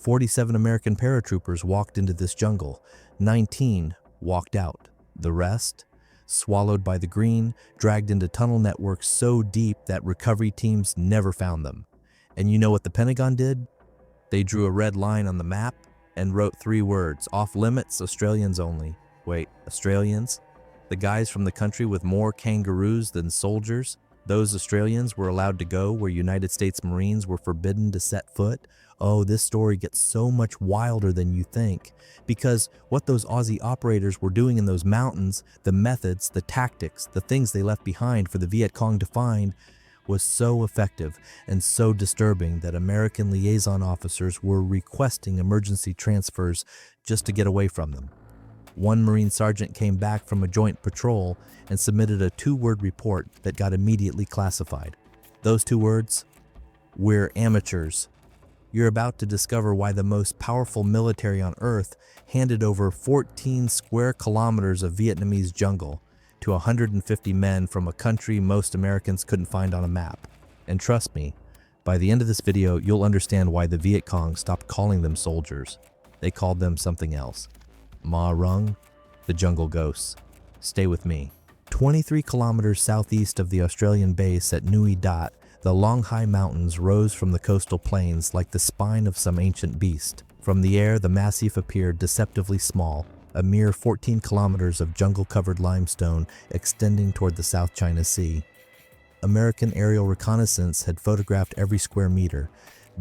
47 American paratroopers walked into this jungle. 19 walked out. The rest, swallowed by the green, dragged into tunnel networks so deep that recovery teams never found them. And you know what the Pentagon did? They drew a red line on the map and wrote 3 words: off limits, Australians only. Wait, Australians? The guys from the country with more kangaroos than soldiers? Those Australians were allowed to go where United States Marines were forbidden to set foot? Oh, this story gets so much wilder than you think, because what those Aussie operators were doing in those mountains, the methods, the tactics, the things they left behind for the Viet Cong to find, was so effective and so disturbing that American liaison officers were requesting emergency transfers just to get away from them. One Marine sergeant came back from a joint patrol and submitted a 2-word report that got immediately classified. Those 2 words: "We're amateurs." You're about to discover why the most powerful military on Earth handed over 14 square kilometers of Vietnamese jungle to 150 men from a country most Americans couldn't find on a map. And trust me, by the end of this video, you'll understand why the Viet Cong stopped calling them soldiers. They called them something else. Ma Rung, the jungle ghosts. Stay with me. 23 kilometers southeast of the Australian base at Nui Dat, the Long Hai Mountains rose from the coastal plains like the spine of some ancient beast. From the air, the massif appeared deceptively small, a mere 14 kilometers of jungle-covered limestone extending toward the South China Sea. American aerial reconnaissance had photographed every square meter.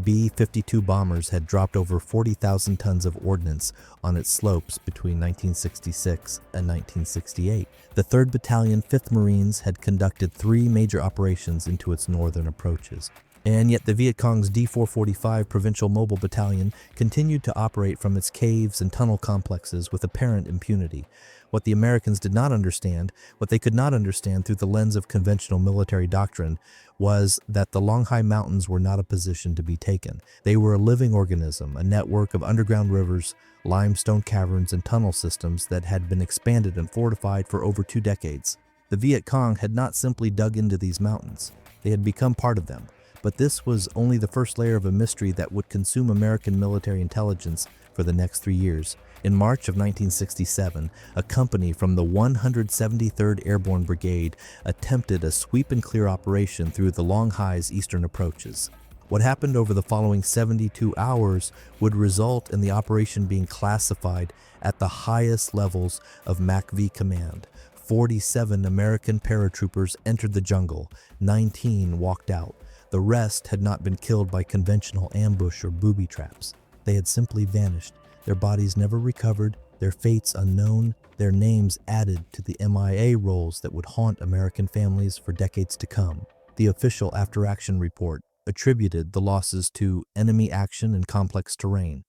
B-52 bombers had dropped over 40,000 tons of ordnance on its slopes between 1966 and 1968. The 3rd Battalion, 5th Marines had conducted 3 major operations into its northern approaches. And yet the Viet Cong's D-445 Provincial Mobile Battalion continued to operate from its caves and tunnel complexes with apparent impunity. What the Americans did not understand, what they could not understand through the lens of conventional military doctrine, was that the Long Hai Mountains were not a position to be taken. They were a living organism, a network of underground rivers, limestone caverns, and tunnel systems that had been expanded and fortified for over 2 decades. The Viet Cong had not simply dug into these mountains. They had become part of them. But this was only the first layer of a mystery that would consume American military intelligence for the next 3 years. In March of 1967, a company from the 173rd Airborne Brigade attempted a sweep-and-clear operation through the Long Hai's eastern approaches. What happened over the following 72 hours would result in the operation being classified at the highest levels of MACV command. 47 American paratroopers entered the jungle, 19 walked out. The rest had not been killed by conventional ambush or booby traps. They had simply vanished, their bodies never recovered, their fates unknown, their names added to the MIA rolls that would haunt American families for decades to come. The official after-action report attributed the losses to enemy action and complex terrain.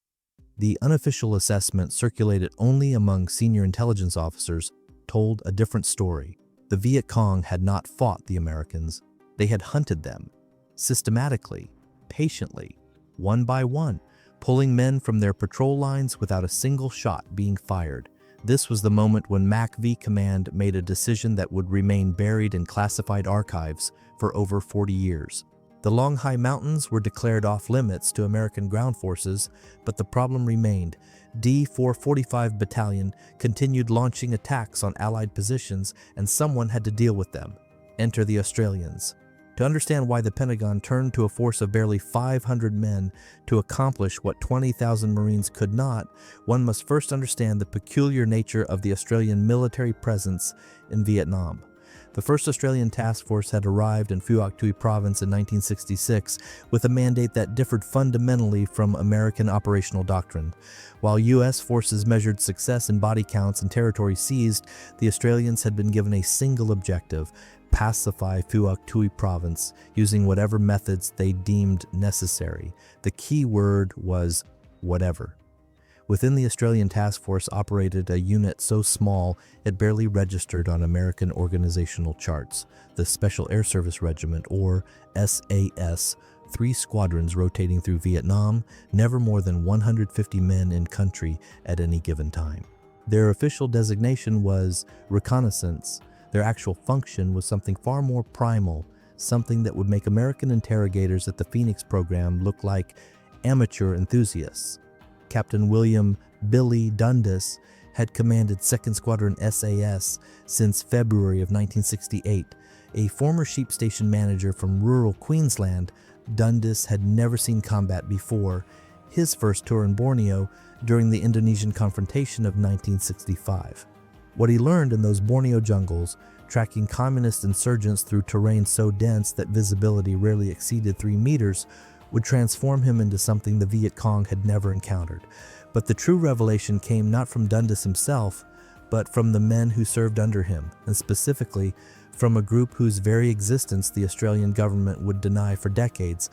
The unofficial assessment, circulated only among senior intelligence officers, told a different story. The Viet Cong had not fought the Americans. They had hunted them, systematically, patiently, one by one, pulling men from their patrol lines without a single shot being fired. This was the moment when MACV Command made a decision that would remain buried in classified archives for over 40 years. The Long Hai Mountains were declared off-limits to American ground forces, but the problem remained. D-445 Battalion continued launching attacks on Allied positions, and someone had to deal with them. Enter the Australians. To understand why the Pentagon turned to a force of barely 500 men to accomplish what 20,000 Marines could not, one must first understand the peculiar nature of the Australian military presence in Vietnam. The first Australian task force had arrived in Phuoc Tuy province in 1966 with a mandate that differed fundamentally from American operational doctrine. While U.S. forces measured success in body counts and territory seized, the Australians had been given a single objective: pacify Phuoc Tuy province using whatever methods they deemed necessary. The key word was whatever. Within the Australian task force operated a unit so small it barely registered on American organizational charts, the Special Air Service Regiment, or SAS, 3 squadrons rotating through Vietnam, never more than 150 men in country at any given time. Their official designation was reconnaissance. Their actual function was something far more primal, something that would make American interrogators at the Phoenix program look like amateur enthusiasts. Captain William "Billy" Dundas had commanded 2nd Squadron SAS since February of 1968. A former sheep station manager from rural Queensland, Dundas had never seen combat before his first tour in Borneo during the Indonesian confrontation of 1965. What he learned in those Borneo jungles, tracking communist insurgents through terrain so dense that visibility rarely exceeded 3 meters, would transform him into something the Viet Cong had never encountered. But the true revelation came not from Dundas himself, but from the men who served under him, and specifically from a group whose very existence the Australian government would deny for decades,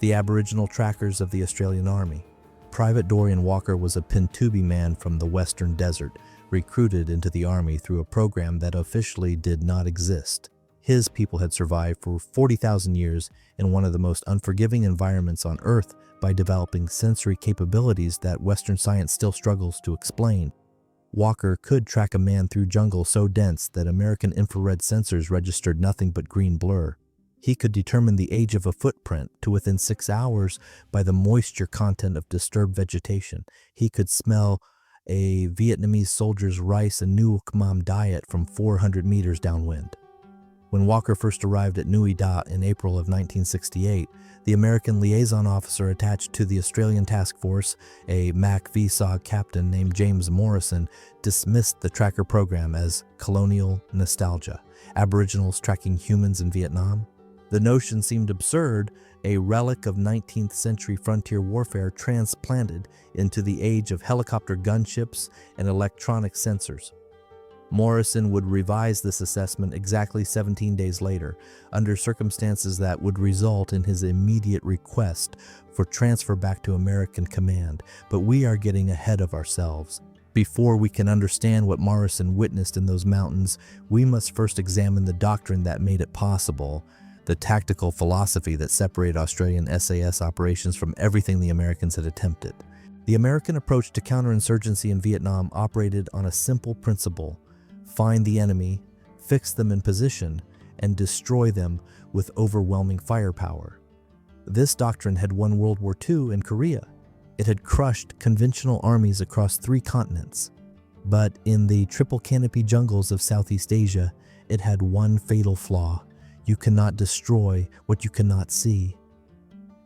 the Aboriginal trackers of the Australian Army. Private Dorian Walker was a Pintubi man from the Western Desert, recruited into the Army through a program that officially did not exist. His people had survived for 40,000 years in one of the most unforgiving environments on Earth by developing sensory capabilities that Western science still struggles to explain. Walker could track a man through jungle so dense that American infrared sensors registered nothing but green blur. He could determine the age of a footprint to within 6 hours by the moisture content of disturbed vegetation. He could smell a Vietnamese soldier's rice and nuoc mam diet from 400 meters downwind. When Walker first arrived at Nui Da in April of 1968, the American liaison officer attached to the Australian task force, a MAC VSOG captain named James Morrison, dismissed the tracker program as colonial nostalgia, Aboriginals tracking humans in Vietnam. The notion seemed absurd, a relic of 19th century frontier warfare transplanted into the age of helicopter gunships and electronic sensors. Morrison would revise this assessment exactly 17 days later, under circumstances that would result in his immediate request for transfer back to American command. But we are getting ahead of ourselves. Before we can understand what Morrison witnessed in those mountains, we must first examine the doctrine that made it possible, the tactical philosophy that separated Australian SAS operations from everything the Americans had attempted. The American approach to counterinsurgency in Vietnam operated on a simple principle: find the enemy, fix them in position, and destroy them with overwhelming firepower. This doctrine had won World War II in Korea. It had crushed conventional armies across 3 continents. But in the triple canopy jungles of Southeast Asia, it had one fatal flaw: you cannot destroy what you cannot see.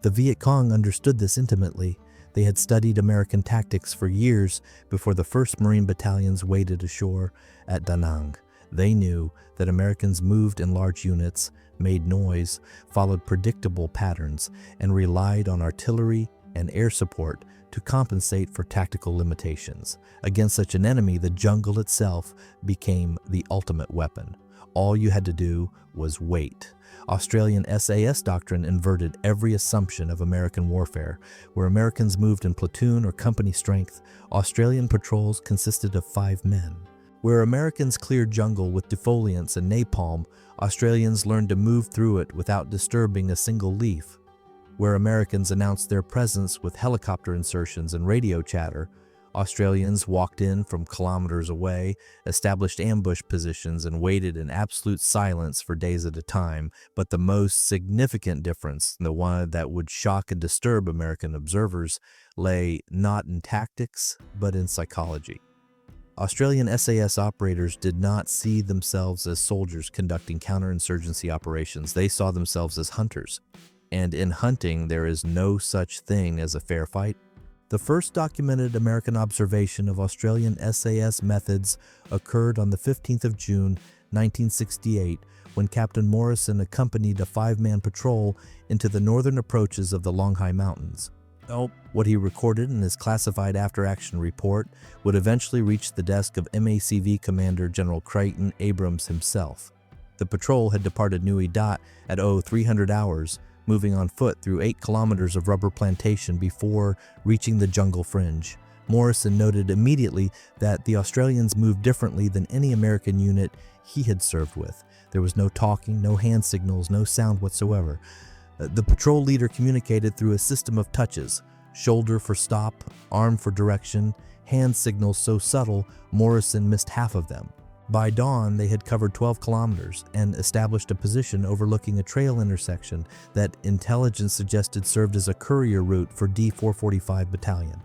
The Viet Cong understood this intimately. They had studied American tactics for years before the 1st Marine Battalions waded ashore at Da Nang. They knew that Americans moved in large units, made noise, followed predictable patterns, and relied on artillery and air support to compensate for tactical limitations. Against such an enemy, the jungle itself became the ultimate weapon. All you had to do was wait. Australian SAS doctrine inverted every assumption of American warfare. Where Americans moved in platoon or company strength, Australian patrols consisted of 5 men. Where Americans cleared jungle with defoliants and napalm, Australians learned to move through it without disturbing a single leaf. Where Americans announced their presence with helicopter insertions and radio chatter, Australians walked in from kilometers away, established ambush positions, and waited in absolute silence for days at a time. But the most significant difference, the one that would shock and disturb American observers, lay not in tactics, but in psychology. Australian SAS operators did not see themselves as soldiers conducting counterinsurgency operations. They saw themselves as hunters. And in hunting, there is no such thing as a fair fight. The first documented American observation of Australian SAS methods occurred on the 15th of June, 1968, when Captain Morrison accompanied a 5-man patrol into the northern approaches of the Longhai Mountains. What he recorded in his classified after-action report would eventually reach the desk of MACV Commander General Creighton Abrams himself. The patrol had departed Nui Da at 0300 hours, moving on foot through 8 kilometers of rubber plantation before reaching the jungle fringe. Morrison noted immediately that the Australians moved differently than any American unit he had served with. There was no talking, no hand signals, no sound whatsoever. The patrol leader communicated through a system of touches: shoulder for stop, arm for direction, hand signals so subtle Morrison missed half of them. By dawn, they had covered 12 kilometers and established a position overlooking a trail intersection that intelligence suggested served as a courier route for D-445 Battalion.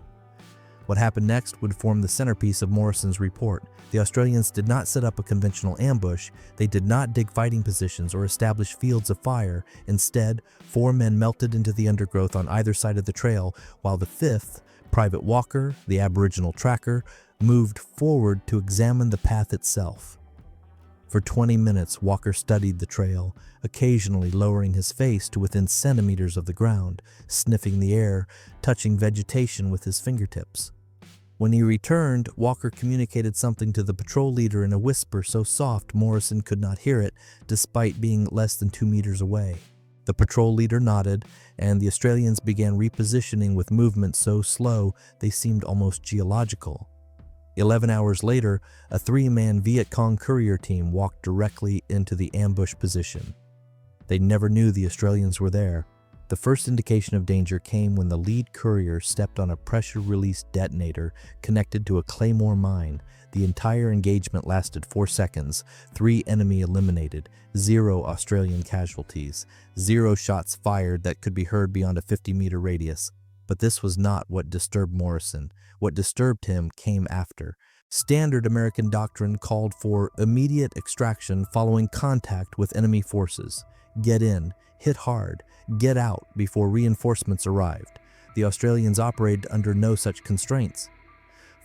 What happened next would form the centerpiece of Morrison's report. The Australians did not set up a conventional ambush. They did not dig fighting positions or establish fields of fire. Instead, 4 men melted into the undergrowth on either side of the trail, while the 5th, Private Walker, the Aboriginal tracker, moved forward to examine the path itself. For 20 minutes, Walker studied the trail, occasionally lowering his face to within centimeters of the ground, sniffing the air, touching vegetation with his fingertips. When he returned, Walker communicated something to the patrol leader in a whisper so soft Morrison could not hear it, despite being less than 2 meters away. The patrol leader nodded, and the Australians began repositioning with movements so slow they seemed almost geological. 11 hours later, a 3-man Viet Cong courier team walked directly into the ambush position. They never knew the Australians were there. The first indication of danger came when the lead courier stepped on a pressure-release detonator connected to a claymore mine. The entire engagement lasted 4 seconds, 3 enemy eliminated, 0 Australian casualties, 0 shots fired that could be heard beyond a 50-meter radius. But this was not what disturbed Morrison. What disturbed him came after. Standard American doctrine called for immediate extraction following contact with enemy forces. Get in, hit hard, get out before reinforcements arrived. The Australians operated under no such constraints.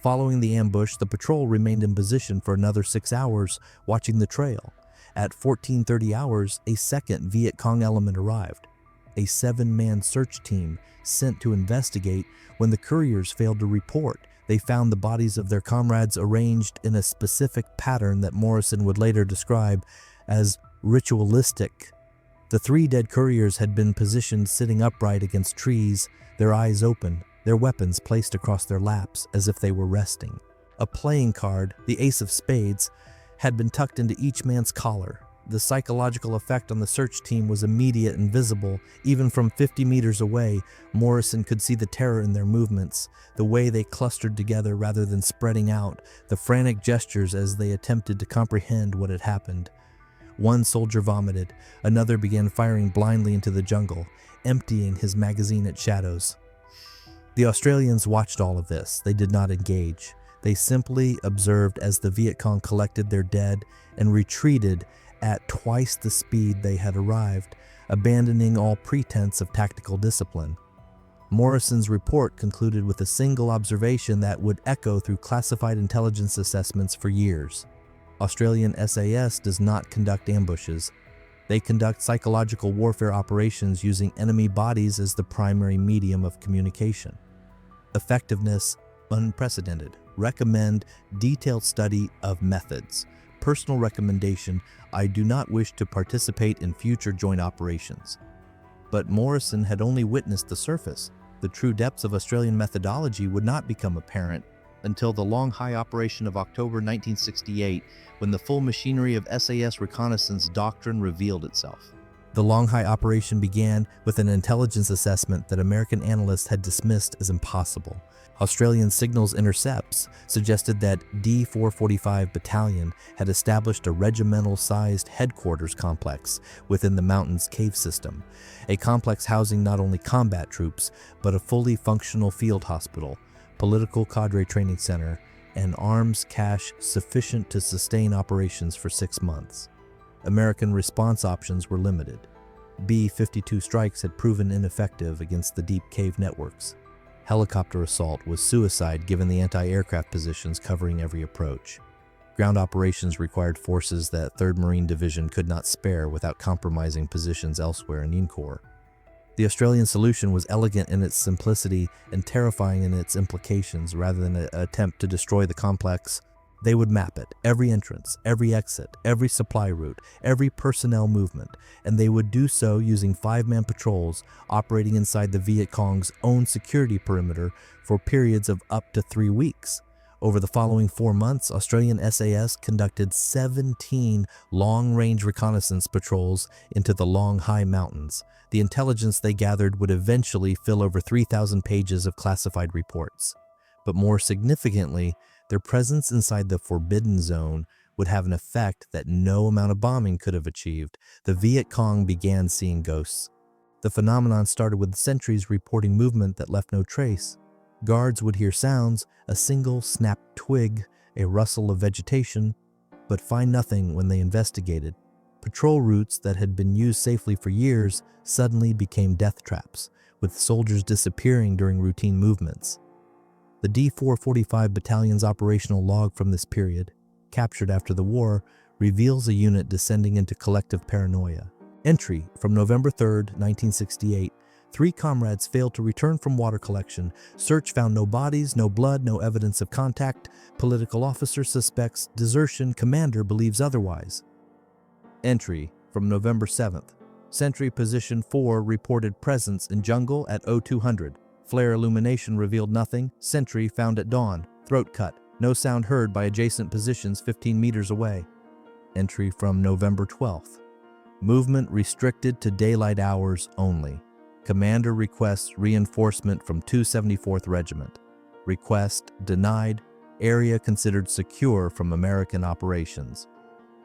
Following the ambush, the patrol remained in position for another 6 hours, watching the trail. At 14:30 hours, a second Viet Cong element arrived. A 7-man search team sent to investigate. When the couriers failed to report, they found the bodies of their comrades arranged in a specific pattern that Morrison would later describe as ritualistic. The 3 dead couriers had been positioned sitting upright against trees, their eyes open, their weapons placed across their laps as if they were resting. A playing card, the ace of spades, had been tucked into each man's collar. The psychological effect on the search team was immediate and visible. Even from 50 meters away, Morrison could see the terror in their movements, the way they clustered together rather than spreading out, the frantic gestures as they attempted to comprehend what had happened. One soldier vomited, another began firing blindly into the jungle, emptying his magazine at shadows. The Australians watched all of this. They did not engage. They simply observed as the Viet Cong collected their dead and retreated at twice the speed they had arrived, abandoning all pretense of tactical discipline. Morrison's report concluded with a single observation that would echo through classified intelligence assessments for years. Australian SAS does not conduct ambushes. They conduct psychological warfare operations using enemy bodies as the primary medium of communication. Effectiveness unprecedented. Recommend detailed study of methods. Personal recommendation: I do not wish to participate in future joint operations. But Morrison had only witnessed the surface. The true depths of Australian methodology would not become apparent until the Long Hai operation of October 1968, when the full machinery of SAS reconnaissance doctrine revealed itself. The Long Hai operation began with an intelligence assessment that American analysts had dismissed as impossible. Australian signals intercepts suggested that D445 Battalion had established a regimental-sized headquarters complex within the mountain's cave system, a complex housing not only combat troops, but a fully functional field hospital, political cadre training center, and arms cache sufficient to sustain operations for 6 months. American response options were limited. B-52 strikes had proven ineffective against the deep cave networks. Helicopter assault was suicide given the anti-aircraft positions covering every approach. Ground operations required forces that 3rd Marine Division could not spare without compromising positions elsewhere in Incorps. The Australian solution was elegant in its simplicity and terrifying in its implications. Rather than an attempt to destroy the complex, they would map it, every entrance, every exit, every supply route, every personnel movement, and they would do so using 5-man patrols operating inside the Viet Cong's own security perimeter for periods of up to 3 weeks. Over the following 4 months, Australian SAS conducted 17 long-range reconnaissance patrols into the Long Hai Mountains. The intelligence they gathered would eventually fill over 3,000 pages of classified reports. But more significantly, their presence inside the Forbidden Zone would have an effect that no amount of bombing could have achieved. The Viet Cong began seeing ghosts. The phenomenon started with sentries reporting movement that left no trace. Guards would hear sounds, a single snapped twig, a rustle of vegetation, but find nothing when they investigated. Patrol routes that had been used safely for years suddenly became death traps, with soldiers disappearing during routine movements. The D-445 Battalion's operational log from this period, captured after the war, reveals a unit descending into collective paranoia. Entry from November 3, 1968. 3 comrades failed to return from water collection. Search found no bodies, no blood, no evidence of contact. Political officer suspects desertion. Commander believes otherwise. Entry from November 7th. Sentry Position 4 reported presence in jungle at 0200. Flare illumination revealed nothing. Sentry found at dawn. Throat cut. No sound heard by adjacent positions 15 meters away. Entry from November 12th. Movement restricted to daylight hours only. Commander requests reinforcement from 274th Regiment. Request denied. Area considered secure from American operations.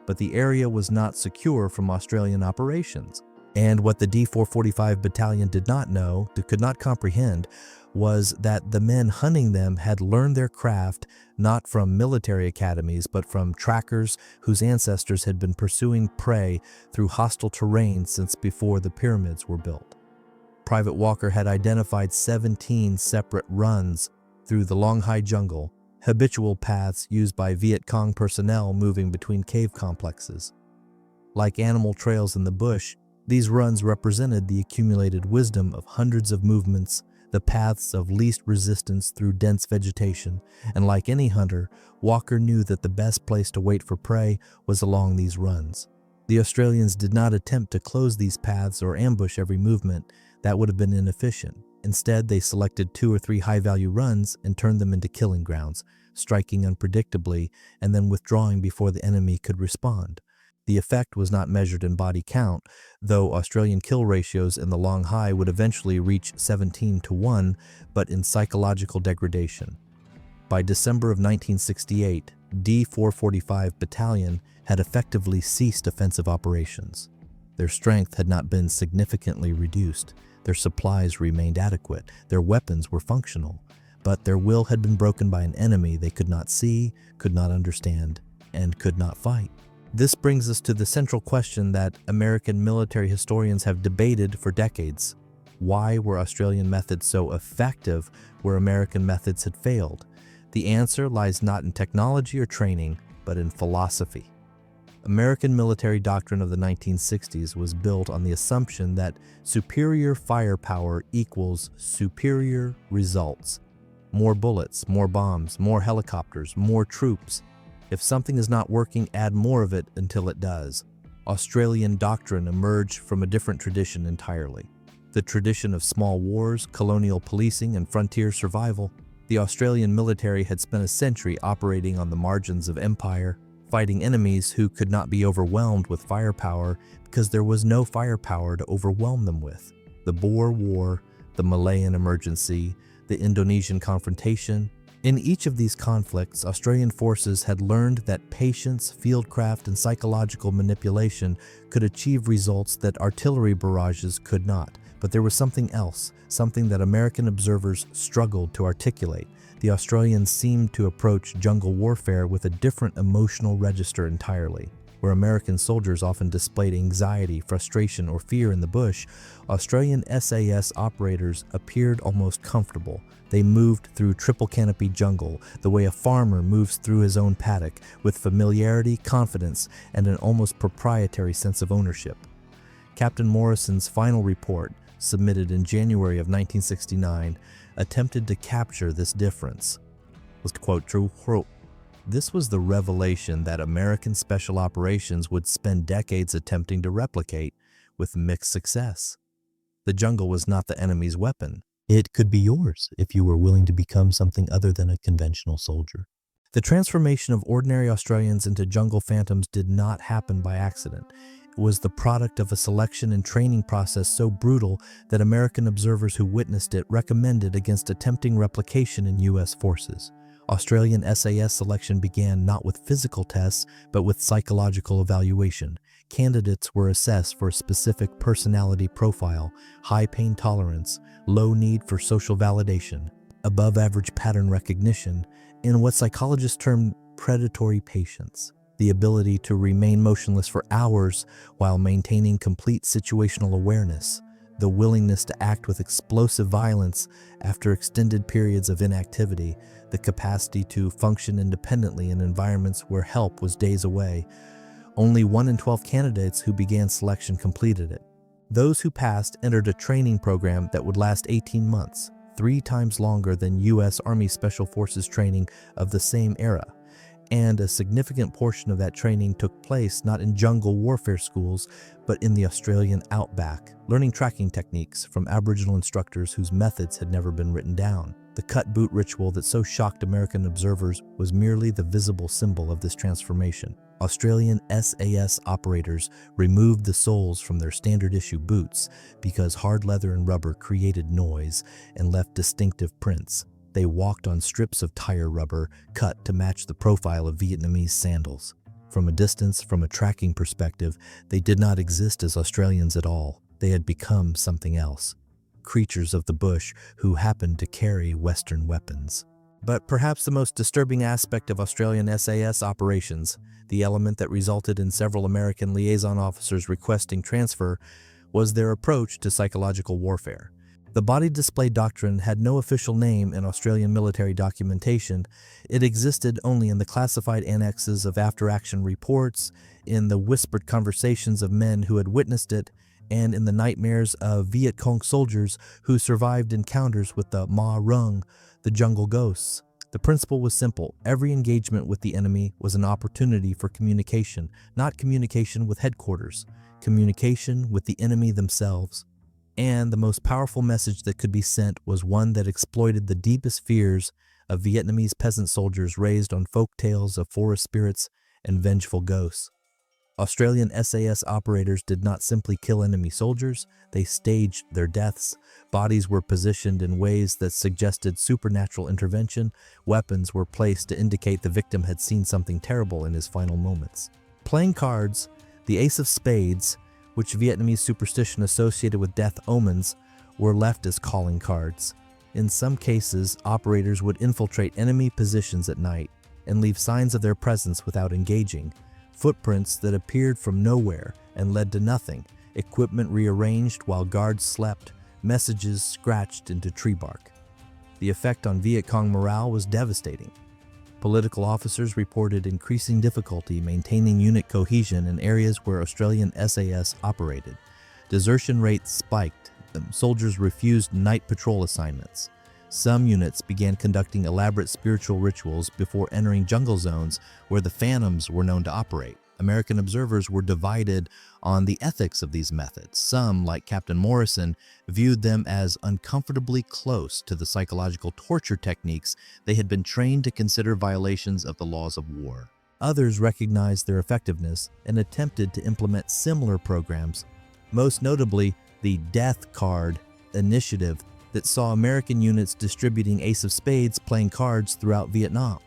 But the area was not secure from Australian operations. And what the D-445 Battalion did not know, could not comprehend, was that the men hunting them had learned their craft not from military academies, but from trackers whose ancestors had been pursuing prey through hostile terrain since before the pyramids were built. Private Walker had identified 17 separate runs through the Longhai jungle, habitual paths used by Viet Cong personnel moving between cave complexes. Like animal trails in the bush, these runs represented the accumulated wisdom of hundreds of movements, the paths of least resistance through dense vegetation, and like any hunter, Walker knew that the best place to wait for prey was along these runs. The Australians did not attempt to close these paths or ambush every movement. That would have been inefficient. Instead, they selected 2 or 3 high-value runs and turned them into killing grounds, striking unpredictably and then withdrawing before the enemy could respond. The effect was not measured in body count, though Australian kill ratios in the Longhai would eventually reach 17-1, but in psychological degradation. By December of 1968, D-445 Battalion had effectively ceased offensive operations. Their strength had not been significantly reduced. Their supplies remained adequate. Their weapons were functional, but their will had been broken by an enemy they could not see, could not understand, and could not fight. This brings us to the central question that American military historians have debated for decades. Why were Australian methods so effective where American methods had failed? The answer lies not in technology or training, but in philosophy. American military doctrine of the 1960s was built on the assumption that superior firepower equals superior results. More bullets, more bombs, more helicopters, more troops. If something is not working, add more of it until it does. Australian doctrine emerged from a different tradition entirely. The tradition of small wars, colonial policing, and frontier survival. The Australian military had spent a century operating on the margins of empire, fighting enemies who could not be overwhelmed with firepower because there was no firepower to overwhelm them with. The Boer War, the Malayan Emergency, the Indonesian confrontation. In each of these conflicts, Australian forces had learned that patience, fieldcraft, and psychological manipulation could achieve results that artillery barrages could not. But there was something else, something that American observers struggled to articulate. The Australians seemed to approach jungle warfare with a different emotional register entirely. Where American soldiers often displayed anxiety, frustration, or fear in the bush, Australian SAS operators appeared almost comfortable. They moved through triple canopy jungle the way a farmer moves through his own paddock, with familiarity, confidence, and an almost proprietary sense of ownership. Captain Morrison's final report, submitted in January of 1969, attempted to capture this difference. Let's quote Drew. This was the revelation that American special operations would spend decades attempting to replicate, with mixed success. The jungle was not the enemy's weapon. It could be yours if you were willing to become something other than a conventional soldier. The transformation of ordinary Australians into jungle phantoms did not happen by accident. It was the product of a selection and training process so brutal that American observers who witnessed it recommended against attempting replication in U.S. forces. Australian SAS selection began not with physical tests, but with psychological evaluation. Candidates were assessed for a specific personality profile, high pain tolerance, low need for social validation. above average pattern recognition, and what psychologists term predatory patience, the ability to remain motionless for hours while maintaining complete situational awareness, the willingness to act with explosive violence after extended periods of inactivity, the capacity to function independently in environments where help was days away. Only 1 in 12 candidates who began selection completed it. Those who passed entered a training program that would last 18 months, 3 times longer than U.S. Army Special Forces training of the same era. And a significant portion of that training took place not in jungle warfare schools, but in the Australian outback, learning tracking techniques from Aboriginal instructors whose methods had never been written down. The cut boot ritual that so shocked American observers was merely the visible symbol of this transformation. Australian SAS operators removed the soles from their standard issue boots because hard leather and rubber created noise and left distinctive prints. They walked on strips of tire rubber cut to match the profile of Vietnamese sandals. From a distance, from a tracking perspective, they did not exist as Australians at all. They had become something else. Creatures of the bush who happened to carry Western weapons. But perhaps the most disturbing aspect of Australian SAS operations, the element that resulted in several American liaison officers requesting transfer, was their approach to psychological warfare. The body display doctrine had no official name in Australian military documentation. It existed only in the classified annexes of after-action reports, in the whispered conversations of men who had witnessed it, and in the nightmares of Viet Cong soldiers who survived encounters with the Ma Rung, the jungle ghosts. The principle was simple. Every engagement with the enemy was an opportunity for communication, not communication with headquarters, communication with the enemy themselves. And the most powerful message that could be sent was one that exploited the deepest fears of Vietnamese peasant soldiers raised on folk tales of forest spirits and vengeful ghosts. Australian SAS operators did not simply kill enemy soldiers, they staged their deaths. Bodies were positioned in ways that suggested supernatural intervention. Weapons were placed to indicate the victim had seen something terrible in his final moments. Playing cards, the Ace of Spades, which Vietnamese superstition associated with death omens, were left as calling cards. In some cases, operators would infiltrate enemy positions at night and leave signs of their presence without engaging. Footprints that appeared from nowhere and led to nothing, equipment rearranged while guards slept, messages scratched into tree bark. The effect on Viet Cong morale was devastating. Political officers reported increasing difficulty maintaining unit cohesion in areas where Australian SAS operated. Desertion rates spiked. Soldiers refused night patrol assignments. Some units began conducting elaborate spiritual rituals before entering jungle zones where the phantoms were known to operate. American observers were divided on the ethics of these methods. Some, like Captain Morrison, viewed them as uncomfortably close to the psychological torture techniques they had been trained to consider violations of the laws of war. Others recognized their effectiveness and attempted to implement similar programs, most notably the Death Card initiative that saw American units distributing Ace of Spades playing cards throughout Vietnam.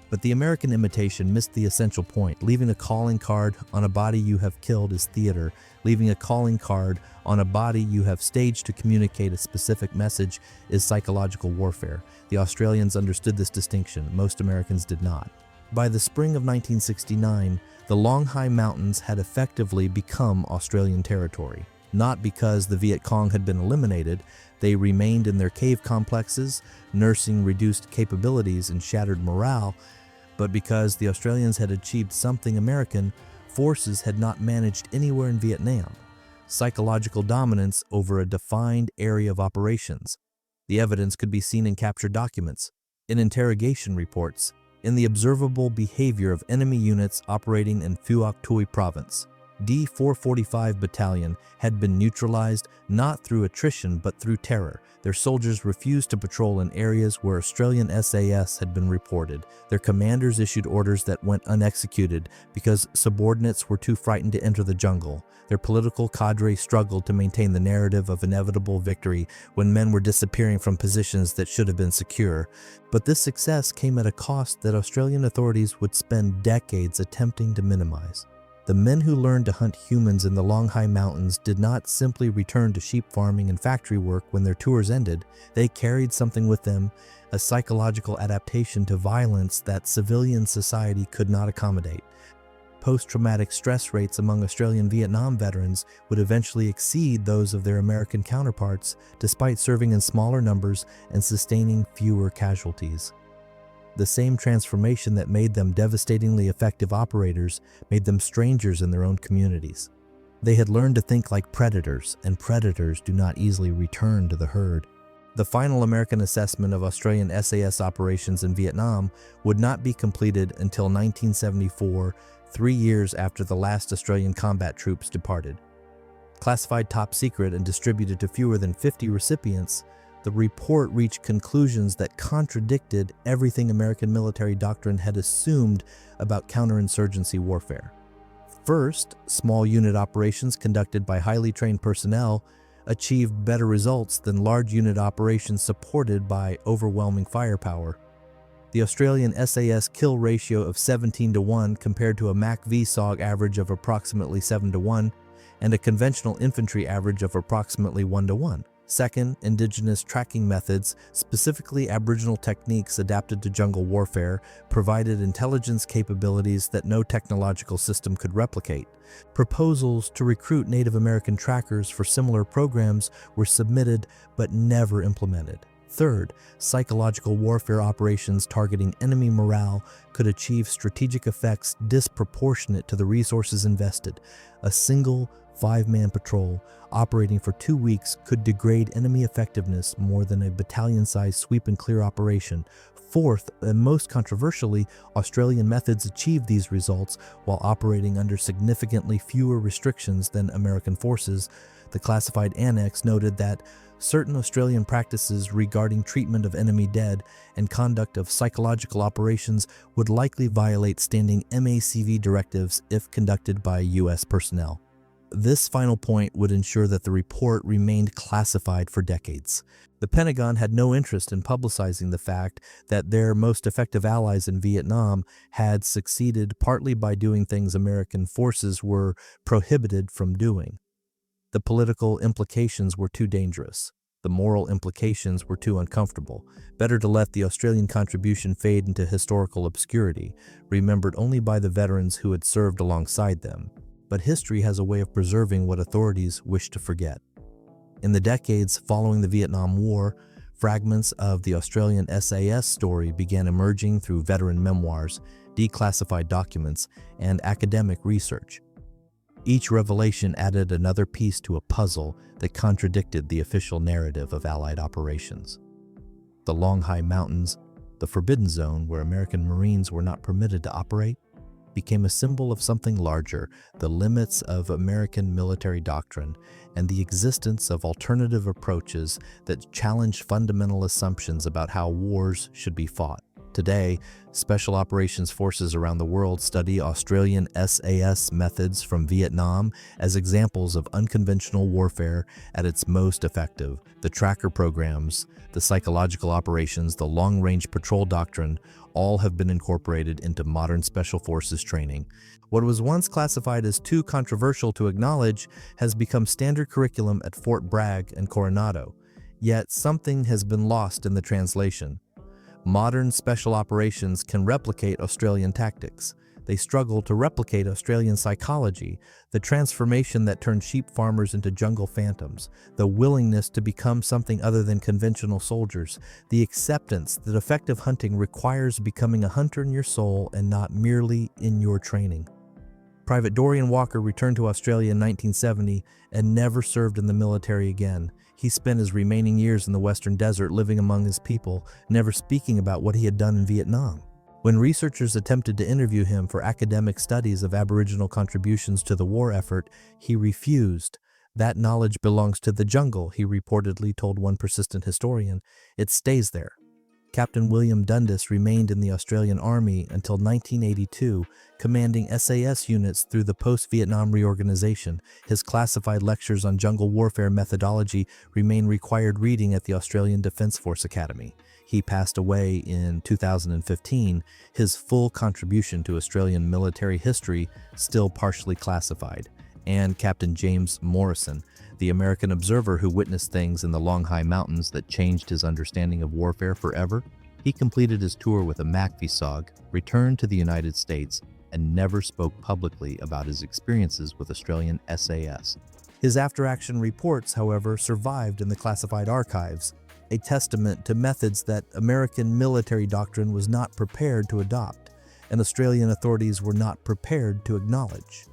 But the American imitation missed the essential point. Leaving a calling card on a body you have killed is theater. Leaving a calling card on a body you have staged to communicate a specific message is psychological warfare. The Australians understood this distinction. Most Americans did not. By the spring of 1969, the Long Hai Mountains had effectively become Australian territory. Not because the Viet Cong had been eliminated, they remained in their cave complexes, nursing reduced capabilities and shattered morale, but because the Australians had achieved something American forces had not managed anywhere in Vietnam: psychological dominance over a defined area of operations. The evidence could be seen in captured documents, in interrogation reports, in the observable behavior of enemy units operating in Phuoc Tuy province. D-445 Battalion had been neutralized not through attrition but through terror. Their soldiers refused to patrol in areas where Australian SAS had been reported. Their commanders issued orders that went unexecuted because subordinates were too frightened to enter the jungle. Their political cadre struggled to maintain the narrative of inevitable victory when men were disappearing from positions that should have been secure. But this success came at a cost that Australian authorities would spend decades attempting to minimize. The men who learned to hunt humans in the long high mountains did not simply return to sheep farming and factory work when their tours ended. They carried something with them, a psychological adaptation to violence that civilian society could not accommodate. Post-traumatic stress rates among Australian Vietnam veterans would eventually exceed those of their American counterparts, despite serving in smaller numbers and sustaining fewer casualties. The same transformation that made them devastatingly effective operators made them strangers in their own communities. They had learned to think like predators, and predators do not easily return to the herd. The final American assessment of Australian SAS operations in Vietnam would not be completed until 1974, 3 years after the last Australian combat troops departed. Classified top secret and distributed to fewer than 50 recipients, the report reached conclusions that contradicted everything American military doctrine had assumed about counterinsurgency warfare. First, small unit operations conducted by highly trained personnel achieved better results than large unit operations supported by overwhelming firepower. The Australian SAS kill ratio of 17:1 compared to a MAC VSOG average of approximately 7:1 and a conventional infantry average of approximately 1:1. Second, indigenous tracking methods, specifically Aboriginal techniques adapted to jungle warfare, provided intelligence capabilities that no technological system could replicate. Proposals to recruit Native American trackers for similar programs were submitted but never implemented. Third, psychological warfare operations targeting enemy morale could achieve strategic effects disproportionate to the resources invested. A single 5-man patrol operating for 2 weeks could degrade enemy effectiveness more than a battalion-sized sweep and clear operation. Fourth, and most controversially, Australian methods achieved these results while operating under significantly fewer restrictions than American forces. The classified annex noted that certain Australian practices regarding treatment of enemy dead and conduct of psychological operations would likely violate standing MACV directives if conducted by U.S. personnel. This final point would ensure that the report remained classified for decades. The Pentagon had no interest in publicizing the fact that their most effective allies in Vietnam had succeeded partly by doing things American forces were prohibited from doing. The political implications were too dangerous. The moral implications were too uncomfortable. Better to let the Australian contribution fade into historical obscurity, remembered only by the veterans who had served alongside them. But history has a way of preserving what authorities wish to forget. In the decades following the Vietnam War, fragments of the Australian SAS story began emerging through veteran memoirs, declassified documents, and academic research. Each revelation added another piece to a puzzle that contradicted the official narrative of Allied operations. The long high mountains, the forbidden zone where American Marines were not permitted to operate, became a symbol of something larger, the limits of American military doctrine and the existence of alternative approaches that challenged fundamental assumptions about how wars should be fought. Today, special operations forces around the world study Australian SAS methods from Vietnam as examples of unconventional warfare at its most effective. The tracker programs, the psychological operations, the long-range patrol doctrine, all have been incorporated into modern special forces training. What was once classified as too controversial to acknowledge has become standard curriculum at Fort Bragg and Coronado. Yet something has been lost in the translation. Modern special operations can replicate Australian tactics. They struggle to replicate Australian psychology, the transformation that turned sheep farmers into jungle phantoms, the willingness to become something other than conventional soldiers, the acceptance that effective hunting requires becoming a hunter in your soul and not merely in your training. Private Dorian Walker returned to Australia in 1970 and never served in the military again. He spent his remaining years in the Western Desert living among his people, never speaking about what he had done in Vietnam. When researchers attempted to interview him for academic studies of Aboriginal contributions to the war effort, he refused. That knowledge belongs to the jungle, he reportedly told one persistent historian. It stays there. Captain William Dundas remained in the Australian Army until 1982, commanding SAS units through the post-Vietnam reorganization. His classified lectures on jungle warfare methodology remain required reading at the Australian Defence Force Academy. He passed away in 2015, his full contribution to Australian military history still partially classified. And Captain James Morrison, the American observer who witnessed things in the Long High Mountains that changed his understanding of warfare forever. He completed his tour with a MACV-SOG, returned to the United States, and never spoke publicly about his experiences with Australian SAS. His after-action reports, however, survived in the classified archives, a testament to methods that American military doctrine was not prepared to adopt, and Australian authorities were not prepared to acknowledge.